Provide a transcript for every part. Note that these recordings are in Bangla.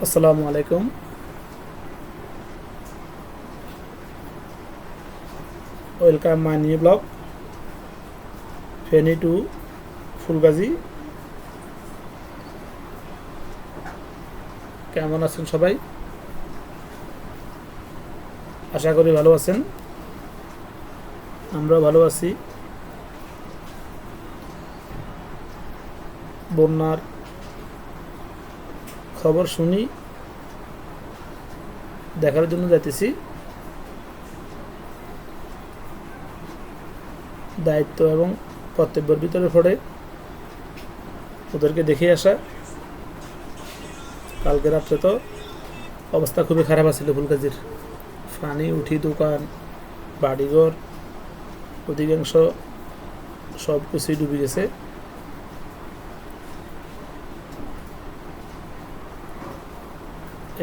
আসসালামু আলাইকুম। Welcome my new blog Feni to Fulgazi. কেমন আছেন সবাই? আশা করি ভালো আছেন। আমরাও ভালো আছি। বন্যার খবর শুনি, দেখার জন্য যাইতেছি। দায়িত্ব এবং কর্তব্যের ভিতরে পড়ে ওদেরকে দেখে আসা। কালকে রাত্রে তো অবস্থা খুবই খারাপ আছিল ফুলগাজীর। পানি উঠি দোকান, বাড়িঘর, অধিকাংশ সব কিছুই ডুবে গেছে।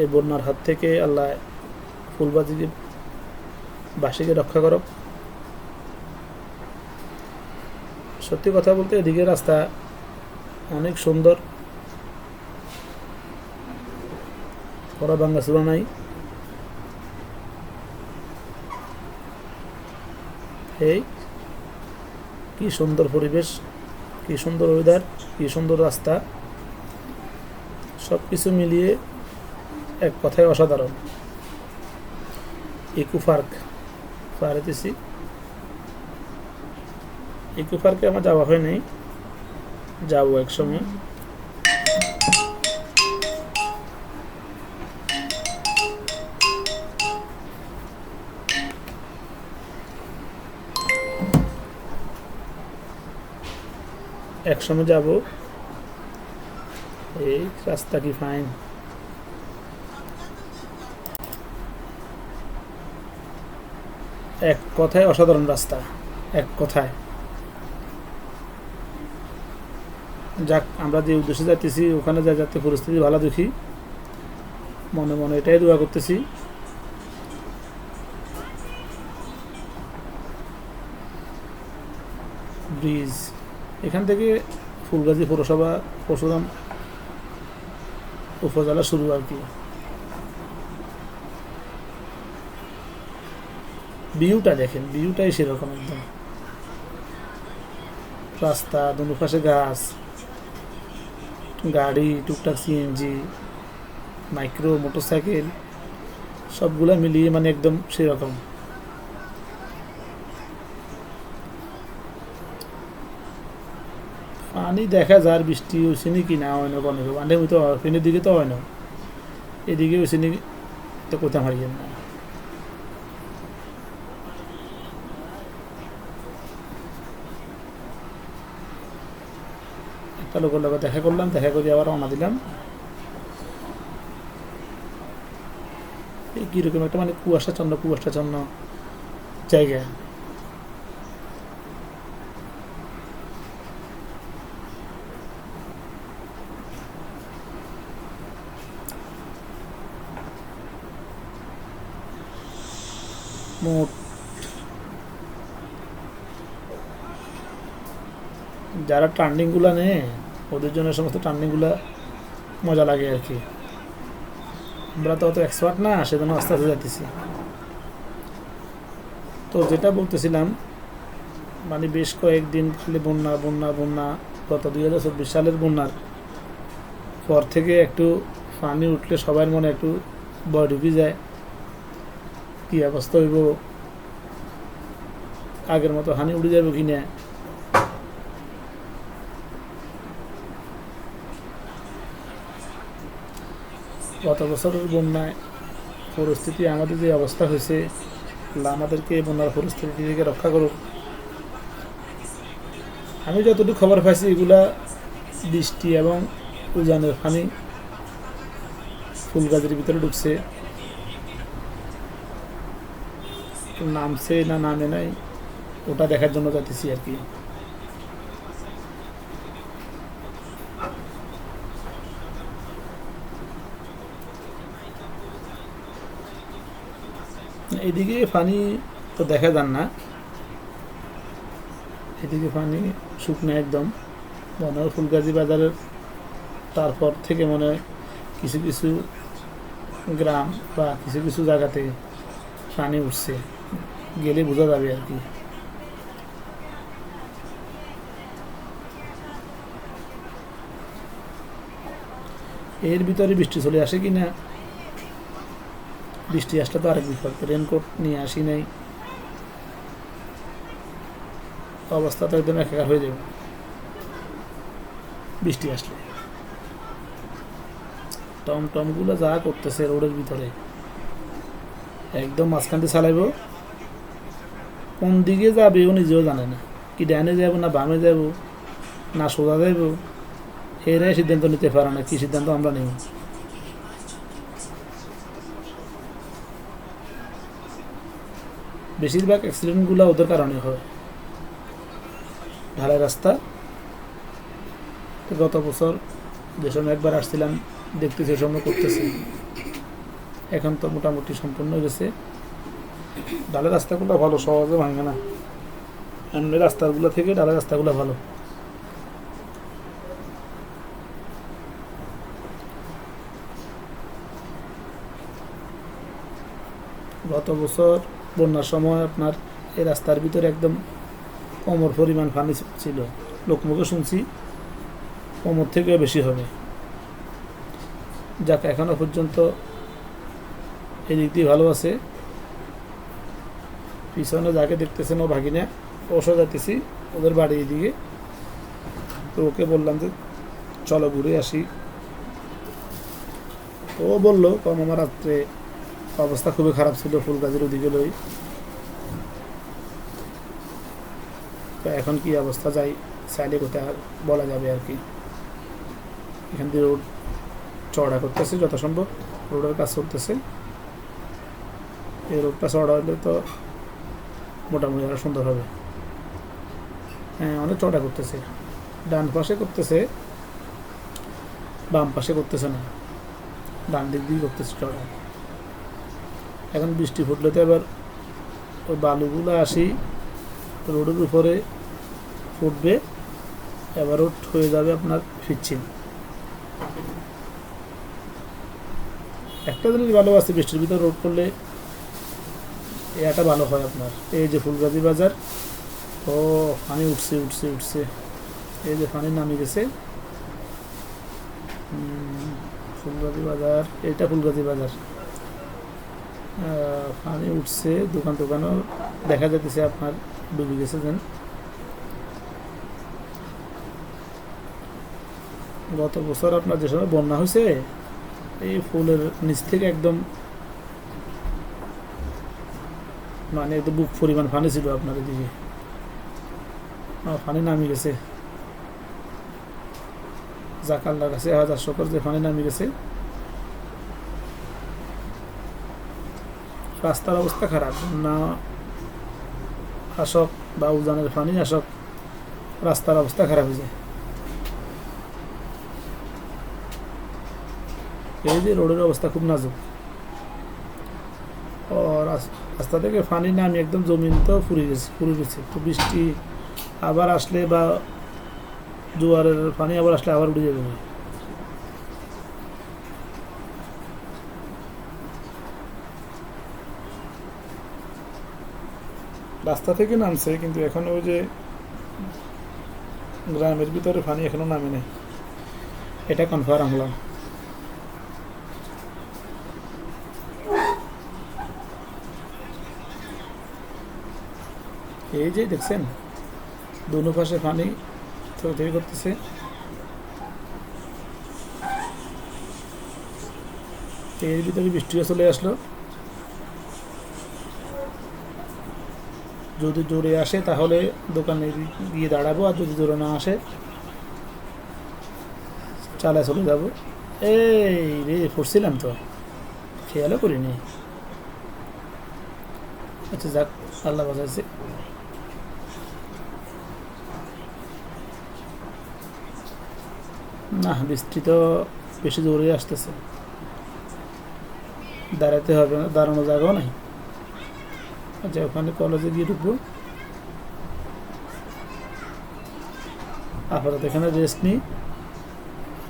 এই বন্যার হাত থেকে আল্লাহ ফুলগাজীকে বাসীকে রক্ষা করুক। সত্যি কথা বলতে এদিকে রাস্তা অনেক সুন্দর, কড়া ভাঙ্গা ছিল নাই। এই কি সুন্দর পরিবেশ, কি সুন্দর ওয়েদার, কি সুন্দর রাস্তা, সব কিছু মিলিয়ে এক কথায় অসাধারণ। Eco park পাড়াতেছি। ইকো পার্কে আমার যাওয়া হয় নাই, যাবো এক সময়। এক সময় যাব। এই রাস্তা কি ফাইন, এক কথায় অসাধারণ রাস্তা, এক কথায়। যাক, আমরা যে উদ্দেশ্যে যাইতেছি ওখানে যাতে পরিস্থিতি ভালো দেখি, মনে মনে এটাই দোয়া করতেছি। ব্রিজ এখান থেকে ফুলগাজী পৌরসভা পরশুরাম উপজেলা শুরু আর কি। ভিউটা দেখেন, ভিউটাই সেরকম একদম। রাস্তা দুনো পাশে গাছ, গাড়ি, টুকটাক সিএনজি, মাইক্রো, মোটরসাইকেল, সবগুলা মিলিয়ে মানে একদম সেরকম। পানি দেখা যায়, বৃষ্টি হয়েছে নাকি না হয় না, কোনো মানে তো ফেনের দিকে তো হয় না, এদিকে হয়েছে নাকি তো কোথাও হারিয়ে না। একটা লোকের লোক দেখা করলাম, দেখা করে আবার রওনা দিলাম। এই কীরকম একটা মানে কুয়াশাচ্ছন্ন জায়গা। মোট যারা টার্নিংগুলো নেয় ওদের জন্য সমস্ত টার্নিংগুলো মজা লাগে আর কি। আমরা তো অত এক্সপার্ট না, সেজন্য আস্তে আস্তে যাইতেছি। তো যেটা বলতেছিলাম, মানে বেশ কয়েকদিন খালি বন্যা বন্যা বন্যা। গত 2024 সালের বন্যার পর থেকে একটু পানি উঠলে সবার মনে একটু ভয় ঢুকে যায়, কী অবস্থা হইব, আগের মতো হানি উড়ে যাবে কি না। গত বছরের বন্যায় পরিস্থিতি আমাদের যে অবস্থা হয়েছে, আল্লাহ আমাদেরকে বন্যার পরিস্থিতি থেকে রক্ষা করুক। আমি যতটুকু খবর পাইছি, এগুলা বৃষ্টি এবং উজানের পানি ফুলগাজীর ভিতরে ঢুকছে, নামছে না নামে নাই ওটা দেখার জন্য যাইতেছি আর কি। এদিকে পানি তো দেখা যান না, এদিকে পানি শুকনো একদম। মনে হয় ফুলগাজী বাজারের তারপর থেকে মনে হয় কিছু কিছু গ্রাম বা কিছু কিছু জায়গাতে পানি উঠছে, গেলে বোঝা যাবে আর কি। এর ভিতরে বৃষ্টি চলে আসে কি না, বৃষ্টি আসলে তো আরেক বিপদ। রেনকোট নিয়ে আসি নাই, অবস্থা তো একদম একাকার হয়ে যাবে বৃষ্টি আসলে। টমটমগুলো যা করতেছে রোডের ভিতরে, একদম মাঝখান দিয়ে চালাইব, কোন দিকে যাবে ও নিজেও জানে না, কি ডানে যাব না বামে যাব না সোজা যাব, এরাই সিদ্ধান্ত নিতে পারে না কি সিদ্ধান্ত আমরা নেব। বেশিরভাগ অ্যাক্সিডেন্টগুলো ওদের কারণে হয়। ঢালাই রাস্তা, গত বছর যে সময় একবার আসছিলাম দেখতেছি সে সময় করতেছে, এখন তো মোটামুটি সম্পূর্ণ হয়ে গেছে। ঢালাই রাস্তাগুলো ভালো, সহজে ভাঙে না, এমনি রাস্তাগুলো থেকে ঢালাই রাস্তাগুলো ভালো। গত বছর বন্যার সময় আপনার এই রাস্তার ভিতরে একদম কোমর পরিমাণ পানি ছিল, লোকমুখে শুনছি কোমর থেকেও বেশি হবে। যাক এখনো পর্যন্ত এদিক দিয়ে ভালো আছে। পিছনে যাকে দেখতেছেন ও ভাগিনা, ওসো যাইতেছি ওদের বাড়ি এদিকে, তো ওকে বললাম যে চলো ঘুরে আসি। ও বললো কম আমার রাত্রে অবস্থা খুবই খারাপ ছিল ফুলগাজীর ওদিকে লই, তো এখন কি অবস্থা যাই চাইলে কোথায় বলা যাবে আর কি। এখান দিয়ে রোড চড়া করতেছে, যথাসম্ভব রোডের কাজ চলতেছে। এই রোডটা চড়া হলে তো মোটামুটি আরো সুন্দর হবে। হ্যাঁ অনেক চড়া করতেছে, ডান পাশে করতেছে, বাম পাশে করতেছে না, ডান দিক দিয়ে করতেছে চড়া। এখন বৃষ্টি ফুটলে তো এবার ওই বালুগুলো আসি রোডের উপরে ফুটবে, এবার রোড হয়ে যাবে আপনার ফিরছিল। একটা জিনিস ভালো আছে, বৃষ্টির ভিতরে রোড করলে এটা ভালো হয় আপনার। এই যে ফুলগাজী বাজার, ও পানি উঠছে উঠছে উঠছে, এই যে পানি নামে গেছে। ফুলগাজী বাজার, এটা ফুলগাজী বাজার, পানি উঠছে, দোকান টোকানও দেখা যাচ্ছে আপনার ডুবে গেছে। যেন গত বছর আপনার যে সময় বন্যা হয়েছে, এই ফুলের নিচ থেকে একদম মানে একদম বুক পরিমাণ পানি ছিল আপনার এদিকে, পানি নামে গেছে। যাক আল্লাহর কাছে হাজার শুকর যে পানি নামে গেছে। রাস্তার অবস্থা খারাপ, না আসক বা উজানের পানি আসক, রাস্তার অবস্থা খারাপ হয়ে যায়। এই যে রোডের অবস্থা খুব নাজুক, ও রাস্তা থেকে পানি নামে একদম জমিন তো ফুরে গেছে। তো বৃষ্টি আবার আসলে বা জোয়ারের পানি আবার আসলে আবার উঠে যাবে। রাস্তা থেকে নামছে কিন্তু এখন ওই যে গ্রামের ভিতরে পানি এখনো নামে নেই, এটা কনফার্ম হলাম। এই যে দেখছেন দুনো পাশে পানি তৈরি করতেছে। এর ভিতরে বৃষ্টিও চলে আসলো, যদি জোরে আসে তাহলে দোকানে গিয়ে দাঁড়াবো, আর যদি জোরে না আসে চালায় চলে যাবো। এই রে পড়ছিলাম তো, খেয়ালও করিনি। আচ্ছা যাক, আল্লাহ বাঁচাইছে। না বৃষ্টি তো বেশি জোরে আসতেছে, দাঁড়াতে হবে না, দাঁড়ানো জায়গাও নাই। আচ্ছা ওখানে কলেজে গিয়ে ঢুকবো, আপাতত এখানে রেস্ট নিই,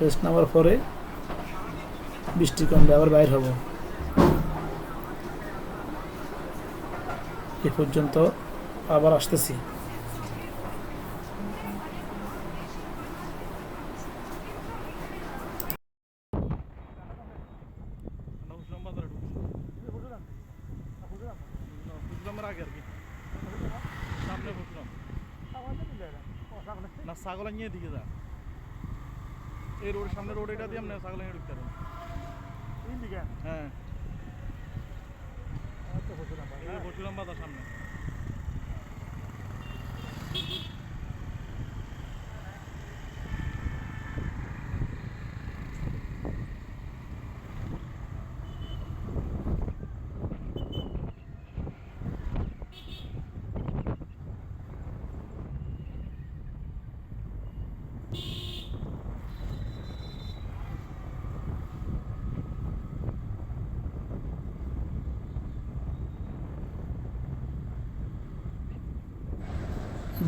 রেস্ট নেওয়ার পরে বৃষ্টি কমলে আবার বাইর হব। এ পর্যন্ত আবার আসতেছি। না ছাগল নিয়ে দিকে যা, এই রোড সামনে রোড এটা দিয়ে আমরা ছাগল নিয়ে ঢুকতে পারবো। হ্যাঁ এই বসুরাম বাজার সামনে।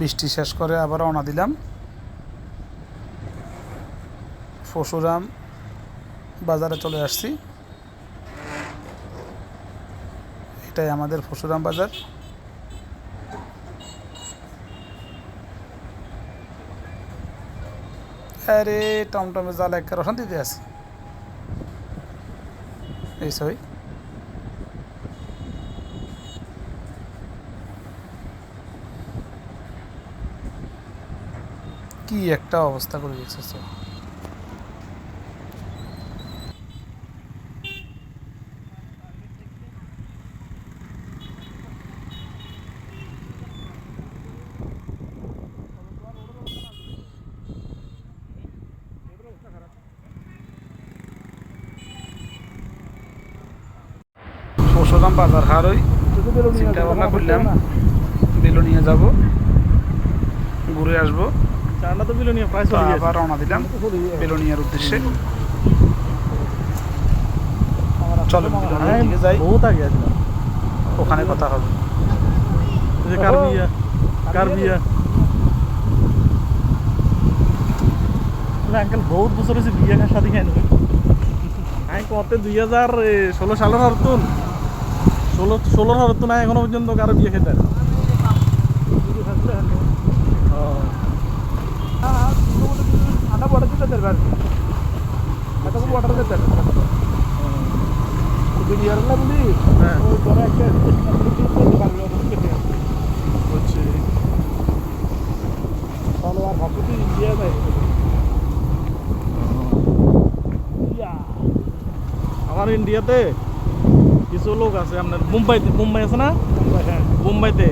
বৃষ্টি শেষ করে আবার রওনা দিলাম। পরশুরাম বাজারে চলে আসছি। এটাই আমাদের পরশুরাম বাজার। আরে টমটমে জাল এক অশান্তিতে আছে এই সই। কি একটা অবস্থা করে দিচ্ছে। পরশুরাম বাজার হারই চিন্তা ভাবনা করলাম বেলোনিয়া যাব, ঘুরে আসবো। চারটা তো বিলো নিয়ে প্রায় তো আবার রওনা দিলাম বেলোনিয়ার উদ্দেশ্যে। চলো বেলোনিয়ার দিকে যাই, বহুত আগে আসলাম। ওখানে কথা হবে। কার বিয়া আঙ্কেল বহুত বছর হয়েছে বিয়ে খাওয়ার সাথে খাই নেবে। আমি কত 2016 সালের হরতুন 16 হরতুন আমি এখনো পর্যন্ত কারো বিয়ে খেতে আমার ইন্ডিয়াতে কিছু লোক আছে আপনার মুম্বাই আছে না, মুম্বাইতে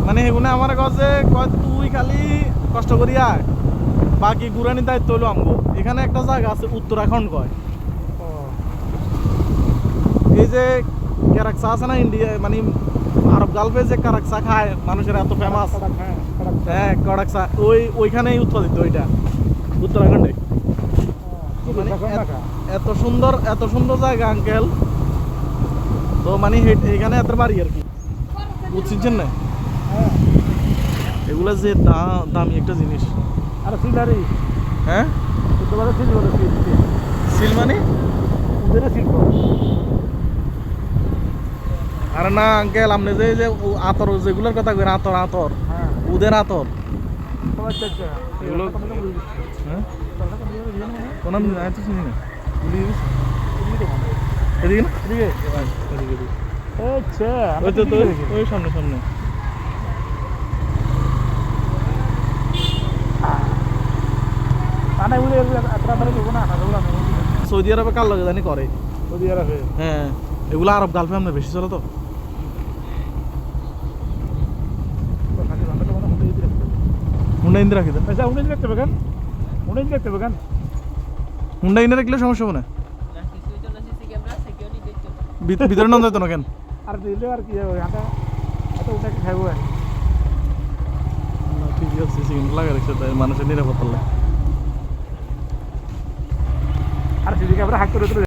মানে সেগুলো আমার কাছে কয় তুই খালি কষ্ট করি আয়, বাকি ঘুরানির দায়িত্ব হলো আমগো। এখানে একটা জায়গা আছে উত্তরাখণ্ড কয়, এই যে কারাকসা আছে না ইন্ডিয়া মানে আরব গালফে যে কারাকসা খায় মানুষের এত ফেমাস, হ্যাঁ কারাকসা ওইখানেই উৎপাদিত ওইটা উত্তরাখণ্ডে। মানে এত সুন্দর জায়গা আঙ্কেল, তো মানে এখানে এত বাড়ি আর কি বুঝছেন না। এগুলা যে দামি একটা জিনিস। আর সিলারি হ্যাঁ সিল মানে আরে না আঙ্কেল আপনি যে আতর যেগুলোর কথা কই আতর উদের আতর এগুলো হ্যাঁ কোন আমি তো চিনি না। এদিকে না এদিকে আচ্ছা ওই তো ওই সামনে সৌদি আরবে কার লাগে জানি করে, সৌদি আরবে হ্যাঁ এগুলো আরব গালফে আমরা বেশি চলে তো। হুন্ডা ইন্দি রাখি দেন, হুন্ডা ইন্দি রাখলে সমস্যা হবে না, ভিতরে নাম যাইতো না কেন? আর দিলে আর কি খাইব ঠিক আছে লাগা রাখছে তাই মানুষের নিরাপত্তা লাগে। আর সেদিকে আমরা হাক করে